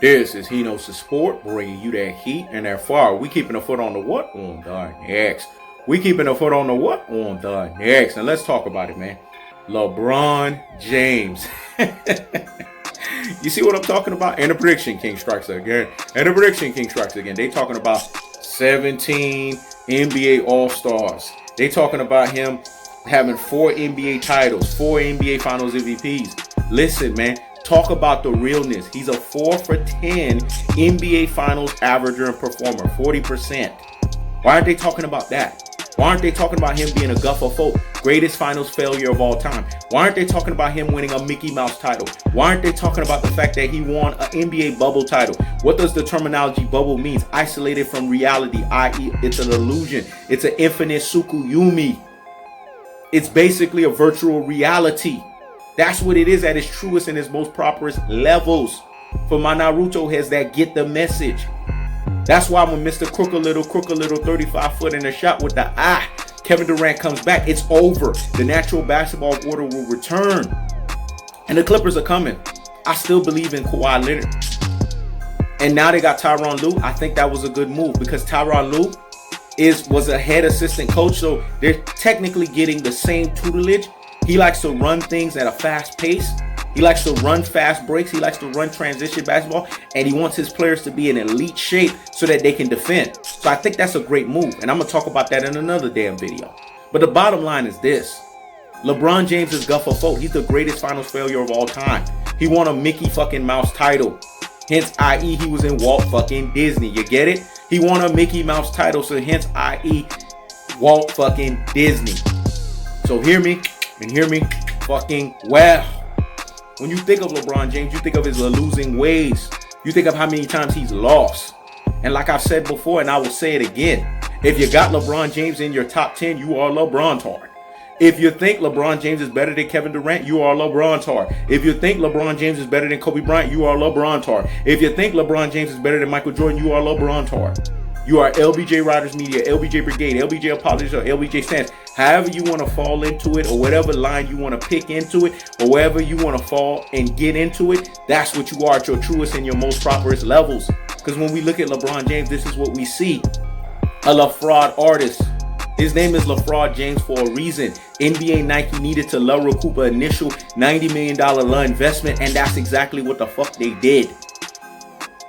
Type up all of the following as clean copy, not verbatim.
This is He Knows the Sport, bringing you that heat and that fire. We keeping a foot on the what? On the next. We keeping a foot on the what? On the next. And let's talk about it, man. LeBron James. You see what I'm talking about? And the prediction king strikes again. And the prediction king strikes again. They talking about 17 NBA All-Stars. They talking about him having 4 NBA titles, 4 NBA Finals MVPs. Listen, man. Talk about the realness. He's a 4 for 10 NBA Finals averager and performer, 40%. Why aren't they talking about that? Why aren't they talking about him being a G.F.F.O.A.T, greatest finals failure of all time? Why aren't they talking about him winning a Mickey Mouse title? Why aren't they talking about the fact that he won an NBA bubble title? What does the terminology bubble mean? Isolated from reality, i.e. it's an illusion. It's an infinite Tsukuyomi. It's basically a virtual reality. That's what it is at its truest and its most properest levels. For my Naruto heads that get the message. That's why when Mr. Crook a little 35-foot in a shot with the Kevin Durant comes back, it's over. The natural basketball order will return. And the Clippers are coming. I still believe in Kawhi Leonard. And now they got Tyronn Lue. I think that was a good move because Tyronn Lue was a head assistant coach. So they're technically getting the same tutelage. He likes to run things at a fast pace. He likes to run fast breaks. He likes to run transition basketball. And he wants his players to be in elite shape so that they can defend. So I think that's a great move. And I'm going to talk about that in another damn video. But the bottom line is this. LeBron James is G.F.F.O.A.T. He's the greatest finals failure of all time. He won a Mickey fucking Mouse title. Hence, i.e. he was in Walt fucking Disney. You get it? He won a Mickey Mouse title. So hence, i.e. Walt fucking Disney. So hear me. And hear me fucking well. When you think of LeBron James, you think of his losing ways. You think of how many times he's lost. And like I've said before, and I will say it again, if you got LeBron James in your top 10, you are LeBron-tard. If you think LeBron James is better than Kevin Durant, you are LeBron-tard. If you think LeBron James is better than Kobe Bryant, you are LeBron-tard. If you think LeBron James is better than Michael Jordan, you are LeBron-tard. You are LBJ Riders Media, LBJ Brigade, LBJ Apologists, or LBJ Stance. However you want to fall into it, or whatever line you want to pick into it, or wherever you want to fall and get into it, that's what you are at your truest and your most properest levels. Because when we look at LeBron James, this is what we see. A LaFraud artist. His name is LaFraud James for a reason. NBA Nike needed to recoup an initial $90 million investment, and that's exactly what the fuck they did.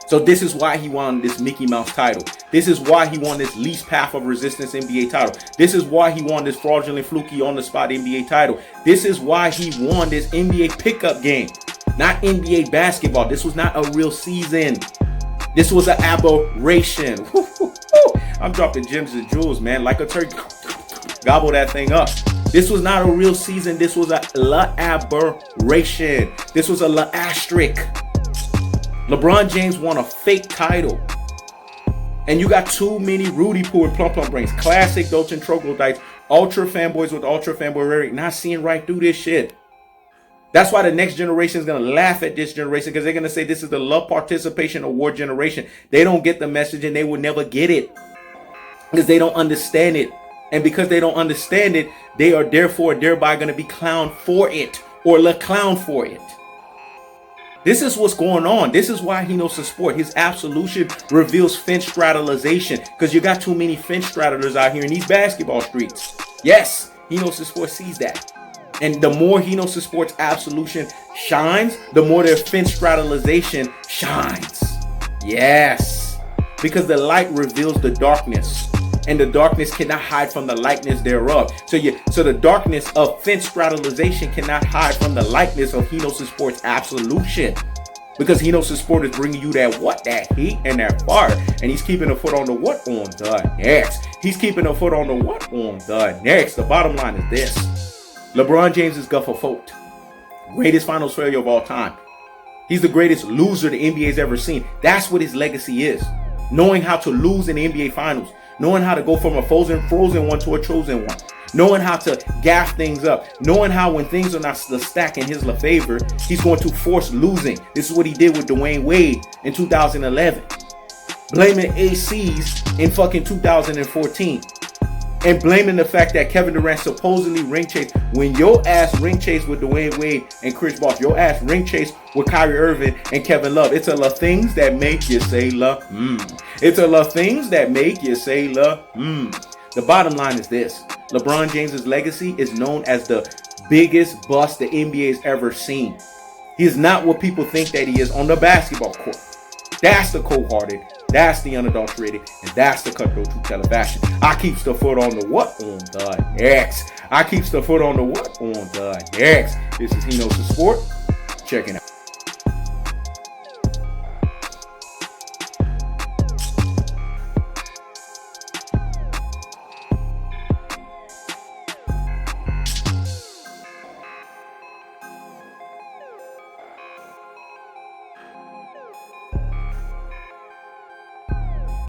So this is why he won this Mickey Mouse title. This is why he won this least path of resistance NBA title. This is why he won this fraudulent fluky on the spot NBA title. This is why he won this NBA pickup game. Not NBA basketball. This was not a real season. This was an aberration. I'm dropping gems and jewels, man. Like a turkey. Gobble that thing up. This was not a real season. This was a aberration. This was a asterisk. LeBron James won a fake title. And you got too many Rudy Poo and Plum Plum Brains. Classic Dolce and Troglodytes. Ultra fanboys with ultra fanboy rhetoric. Not seeing right through this shit. That's why the next generation is going to laugh at this generation. Because they're going to say this is the love participation award generation. They don't get the message and they will never get it. Because they don't understand it. And because they don't understand it, they are thereby going to be clowned for it. Or le clown for it. This is what's going on. This is why he knows the sport. His absolution reveals fence straddleization. Because you got too many fence straddlers out here in these basketball streets. Yes, he knows the sport sees that. And the more he knows the sport's absolution shines, the more their fence straddleization shines. Yes. Because the light reveals the darkness. And the darkness cannot hide from the lightness thereof. So the darkness of fence straddleization cannot hide from the lightness of Hino's Sport's absolution. Because Hino's Sport is bringing you that what? That heat and that fire. And he's keeping a foot on the what? On the next. He's keeping a foot on the what? On the next. The bottom line is this. LeBron James is G.F.F.O.A.T. Greatest finals failure of all time. He's the greatest loser the NBA's ever seen. That's what his legacy is. Knowing how to lose in the NBA finals. Knowing how to go from a frozen one to a chosen one. Knowing how to gaff things up. Knowing how when things are not stacked in his favor, he's going to force losing. This is what he did with Dwayne Wade in 2011. Blaming ACs in fucking 2014. and blaming the fact that Kevin Durant supposedly ring chased when your ass ring chased with Dwayne Wade and Chris Bosh. Your ass ring chased with Kyrie Irving and Kevin Love. It's a lot of things that make you say love. It's a lot of things that make you say love. The bottom line is this. LeBron James's legacy is known as the biggest bust the NBA's ever seen. He is not what people think that he is on the basketball court. That's the cold-hearted, that's the unadulterated, and that's the cutthroat to television. I keeps the foot on the what? On the X. I keeps the foot on the what? On the X. This is He Knows the Sport. Checking out.